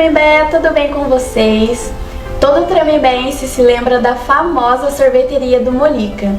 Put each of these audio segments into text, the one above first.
Tremembé, tudo bem com vocês? Todo tremembense se lembra da famosa sorveteria do Molica.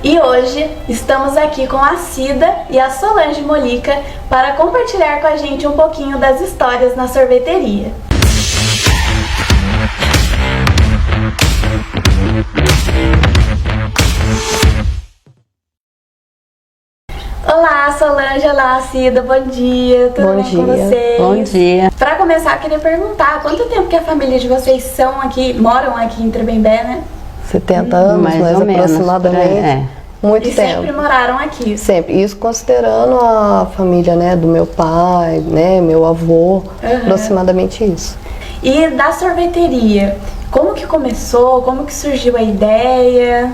E hoje estamos aqui com a Cida e a Solange Molica para compartilhar com a gente um pouquinho das histórias na sorveteria. Olá, Solange, olá, Cida, bom dia, tudo bem com vocês? Bom dia. Para começar, eu queria perguntar, quanto tempo que a família de vocês moram aqui em Tremembé, né? 70 anos, mais ou menos, aproximadamente. Muito e tempo. sempre moraram aqui? Sempre. Isso considerando a família, né, do meu pai, né, meu avô, aproximadamente isso. E da sorveteria, como que começou? Como que surgiu a ideia?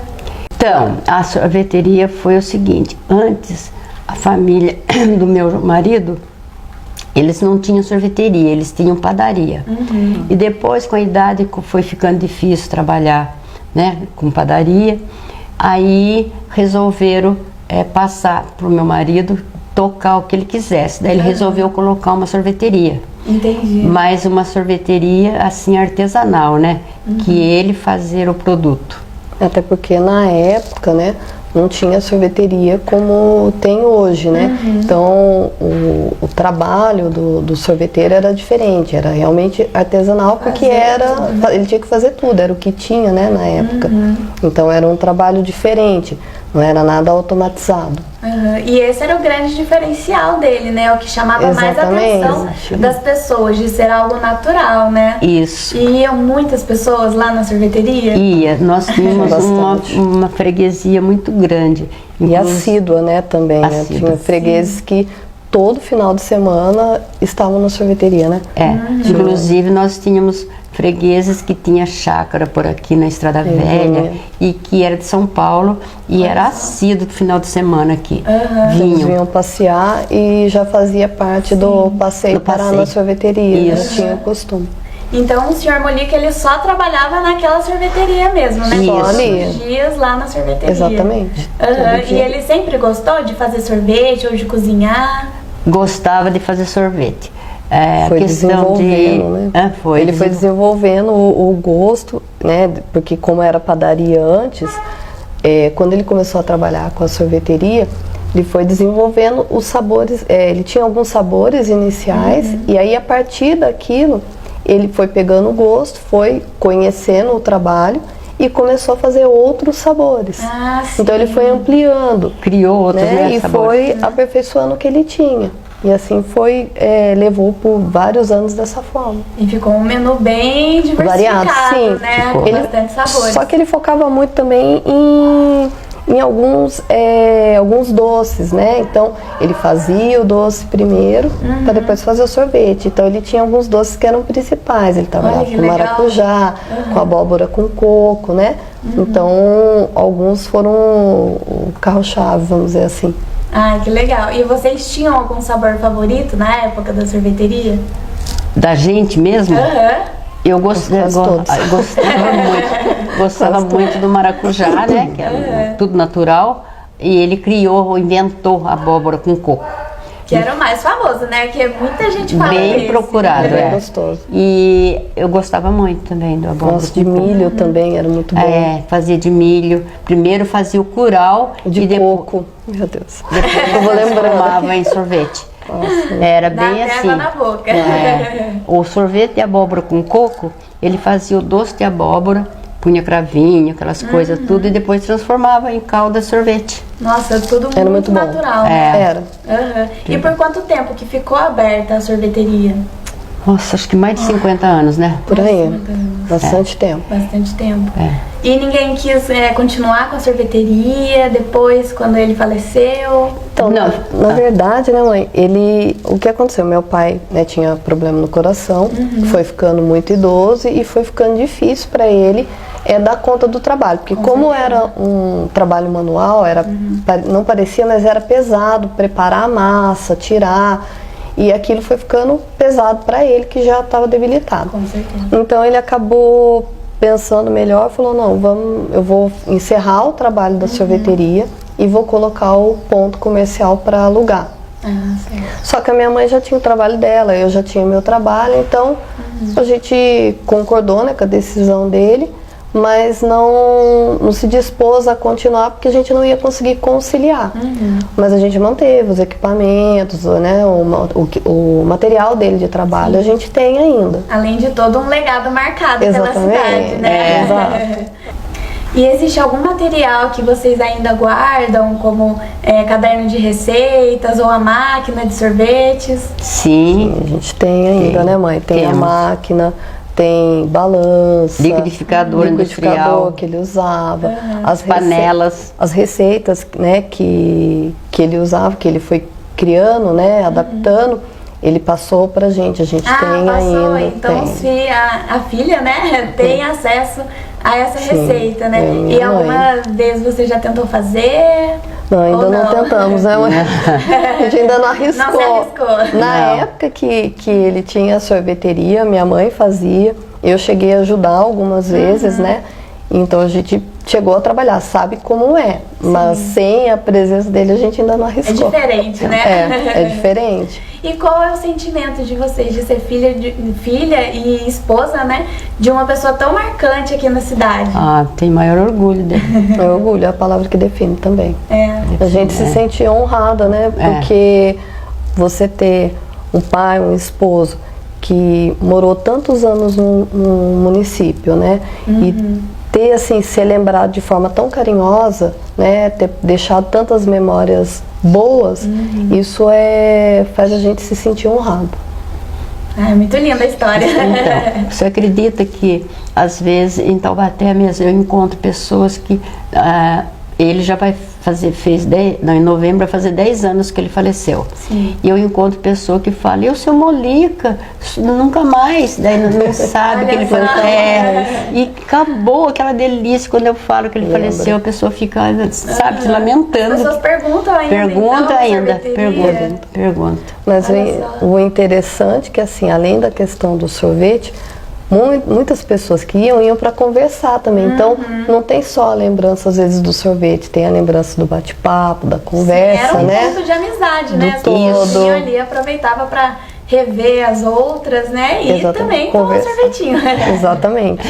Então, a sorveteria foi o seguinte: antes, a família do meu marido, eles não tinham sorveteria, eles tinham padaria. E depois, com a idade, foi ficando difícil trabalhar, né, com padaria. Aí resolveram passar para o meu marido tocar o que ele quisesse. Daí ele resolveu colocar uma sorveteria. Entendi. Mas uma sorveteria assim artesanal, né? Que ele fazer o produto. Até porque na época, né, não tinha sorveteria como tem hoje, né? Então o trabalho do sorveteiro era diferente, era realmente artesanal, porque ele tinha que fazer tudo, era o que tinha, né, na época. Então era um trabalho diferente, não era nada automatizado. E esse era o grande diferencial dele, né? O que chamava mais a atenção das pessoas, de ser algo natural, né? Isso. E iam muitas pessoas lá na sorveteria? Ia, nós tínhamos uma freguesia muito grande. E assídua, né, também. Né? Tinha fregueses que todo final de semana estavam na sorveteria, né? Inclusive nós tínhamos fregueses que tinha chácara por aqui na Estrada Velha e que era de São Paulo e era assíduo do final de semana aqui. Eles vinham passear e já fazia parte do passeio para na sorveteria. Isso. Tinha o costume. Então o senhor Molica, ele só trabalhava naquela sorveteria mesmo, né? Só ali. Todos os dias lá na sorveteria. Exatamente. E ele sempre gostou de fazer sorvete ou de cozinhar? Gostava de fazer sorvete. Foi desenvolvendo, né? Ele foi desenvolvendo o gosto, né? Porque como era padaria antes, quando ele começou a trabalhar com a sorveteria, ele foi desenvolvendo os sabores. Ele tinha alguns sabores iniciais e aí a partir daquilo ele foi pegando o gosto, foi conhecendo o trabalho e começou a fazer outros sabores. Então ele foi ampliando, criou outros, né, e foi aperfeiçoando o que ele tinha. E assim foi, levou por vários anos dessa forma. E ficou um menu bem diversificado, variado, sim, né? Com bastante sabores. Só que ele focava muito também em alguns doces, né? Então, ele fazia o doce primeiro, para depois fazer o sorvete. Então, ele tinha alguns doces que eram principais. Ele trabalhava com maracujá, com abóbora com coco, né? Então, alguns foram o carro-chave, vamos dizer assim. Ai, que legal. E vocês tinham algum sabor favorito na época da sorveteria? Da gente mesmo? Eu gostava muito do maracujá, né? Que era tudo natural. E ele inventou a abóbora com coco. Que era o mais famoso, né? Que muita gente fala bem procurado, bem gostoso. E eu gostava muito também do abóbora. Nossa, de milho também era muito bom. Fazia de milho. Primeiro fazia o curau de coco. Meu Deus. Depois eu vou transformava em sorvete. Era bem assim. Na boca. O sorvete de abóbora com coco, ele fazia o doce de abóbora, punha cravinho, aquelas coisas tudo, e depois transformava em calda de sorvete. Nossa, tudo era muito bom. natural. Era. E por quanto tempo que ficou aberta a sorveteria? Nossa, acho que mais de 50 anos, né? Por aí. Bastante tempo. Bastante tempo. E ninguém quis continuar com a sorveteria depois, quando ele faleceu? Então, na verdade, né, mãe, o que aconteceu? Meu pai, né, tinha problema no coração, foi ficando muito idoso e foi ficando difícil para ele dar conta do trabalho. Porque como era um trabalho manual, não parecia, mas era pesado preparar a massa, tirar. E aquilo foi ficando pesado para ele, que já estava debilitado. Com certeza. Então ele acabou pensando melhor, falou, não, eu vou encerrar o trabalho da sorveteria e vou colocar o ponto comercial para alugar. Só que a minha mãe já tinha o trabalho dela, eu já tinha meu trabalho, então a gente concordou, né, com a decisão dele, mas não se dispôs a continuar porque a gente não ia conseguir conciliar. Mas a gente manteve os equipamentos, né, o material dele de trabalho. Sim. A gente tem ainda. Além de todo um legado marcado pela cidade, né? Exato. E existe algum material que vocês ainda guardam, como caderno de receitas ou a máquina de sorvetes? Sim, a gente tem ainda, né, mãe? Tem a máquina, tem balança, liquidificador industrial que ele usava, as panelas, as receitas, né, que ele usava, que ele foi criando, né, adaptando. Ele passou pra gente, a gente tem passou. ainda. Então tem. A filha, né, tem acesso a essa receita, né? E alguma vez você já tentou fazer? Não, ainda não tentamos, né? A gente ainda não arriscou. Não se arriscou. Na época que ele tinha a sorveteria, minha mãe fazia, eu cheguei a ajudar algumas vezes, né? Então a gente chegou a trabalhar, sabe como é, mas sem a presença dele a gente ainda não arriscou. É diferente, né? É diferente. E qual é o sentimento de vocês de ser filha e esposa, né, de uma pessoa tão marcante aqui na cidade? Tem maior orgulho dele. Orgulho é a palavra que define também. A gente se sente honrada, né? Porque você ter um pai, um esposo que morou tantos anos no município, né? E ter, assim, ser lembrado de forma tão carinhosa, né, ter deixado tantas memórias boas, isso faz a gente se sentir honrado. É muito linda a história. Então, você acredita que, às vezes, em Taubaté mesmo, eu encontro pessoas que ele já vai em novembro vai fazer 10 anos que ele faleceu. Sim. E eu encontro pessoa que fala, eu seu Molica, nunca mais, daí não sabe que ele foi. E acabou aquela delícia quando eu falo que ele faleceu, a pessoa fica, sabe, se lamentando. As pessoas perguntam ainda. Pergunta. Mas o interessante é que, assim, além da questão do sorvete, muitas pessoas que iam para conversar também. Então, não tem só a lembrança, às vezes, do sorvete, tem a lembrança do bate-papo, da conversa, né? Era um ponto de amizade, né? As pessoas iam ali, aproveitava para rever as outras, né? E também com o sorvetinho. Exatamente.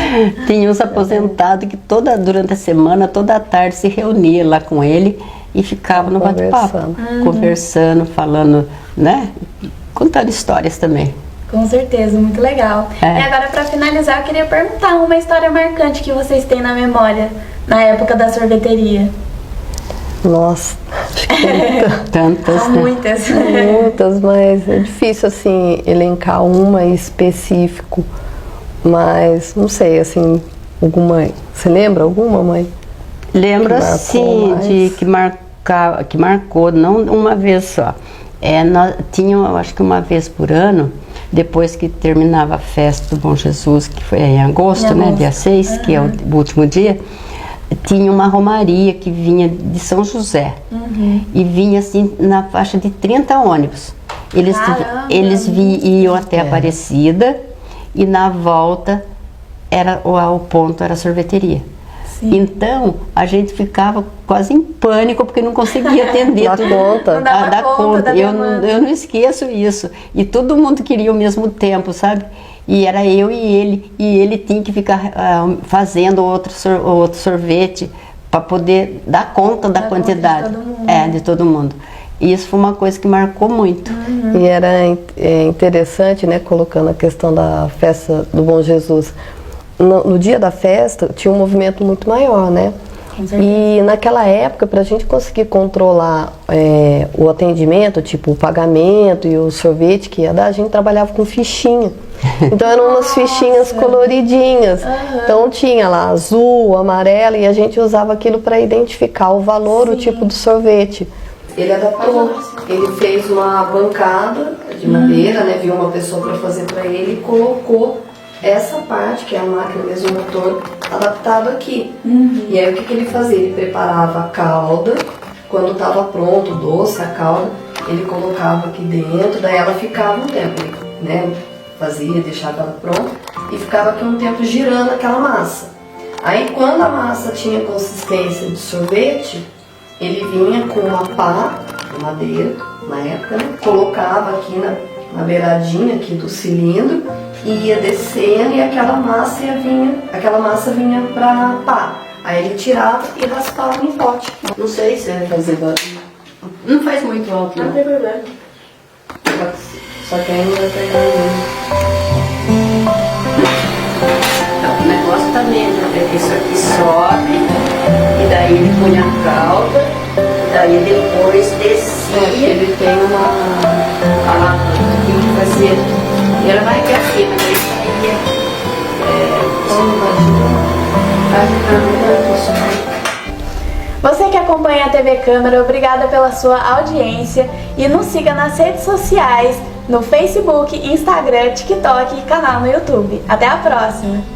Tinha uns aposentados que durante a semana, toda a tarde, se reunia lá com ele e ficava no bate-papo. Conversando, falando, né? Contando histórias também. Com certeza, muito legal. E agora, para finalizar, eu queria perguntar uma história marcante que vocês têm na memória, na época da sorveteria. Nossa, acho que tantas. São muitas. Muitas, mas é difícil, assim, elencar uma em específico. Mas, não sei, assim, alguma... Você lembra alguma, mãe? Lembro, sim, que marcou, não uma vez só. Tinha, acho que uma vez por ano, depois que terminava a festa do Bom Jesus, que foi em agosto, né, dia 6, que é o último dia, tinha uma romaria que vinha de São José. E vinha assim na faixa de 30 ônibus. Eles iam até Aparecida e na volta o ponto era a sorveteria. Sim. Então, a gente ficava quase em pânico, porque não conseguia atender. Dá conta. Eu não esqueço isso. E todo mundo queria ao mesmo tempo, sabe? E era eu e ele tinha que ficar fazendo outro sorvete para poder dar conta da quantidade de todo mundo. E isso foi uma coisa que marcou muito. E era interessante, né, colocando a questão da festa do Bom Jesus. No dia da festa tinha um movimento muito maior, né? E naquela época, para a gente conseguir controlar o atendimento, tipo o pagamento e o sorvete que ia dar, a gente trabalhava com fichinha. Então eram umas fichinhas coloridinhas. Então tinha lá azul, amarelo, e a gente usava aquilo para identificar o valor, o tipo do sorvete. Ele adaptou, ele fez uma bancada de madeira, né? Viu uma pessoa para fazer para ele e colocou essa parte, que é a máquina mesmo, o motor, adaptado aqui. E aí o que ele fazia? Ele preparava a calda, quando estava pronto o doce, a calda, ele colocava aqui dentro, daí ela ficava um tempo, né? Fazia, deixava ela pronta e ficava aqui um tempo girando aquela massa. Aí quando a massa tinha consistência de sorvete, ele vinha com uma pá de madeira, na época, né? Colocava aqui na beiradinha aqui do cilindro e ia descendo e aquela massa vinha pra pá. Aí ele tirava e raspava em pote. Não sei se é fazer barulho. Não faz muito alto, não. Não tem problema. Só que ainda então, o negócio tá mesmo, isso aqui sobe, e daí ele põe a calda, e daí depois descia. Ele tem uma alavanca que tem que fazer, e ela vai aqui assim, mas aí saía, Você que acompanha a TV Câmara, obrigada pela sua audiência e nos siga nas redes sociais, no Facebook, Instagram, TikTok e canal no YouTube. Até a próxima!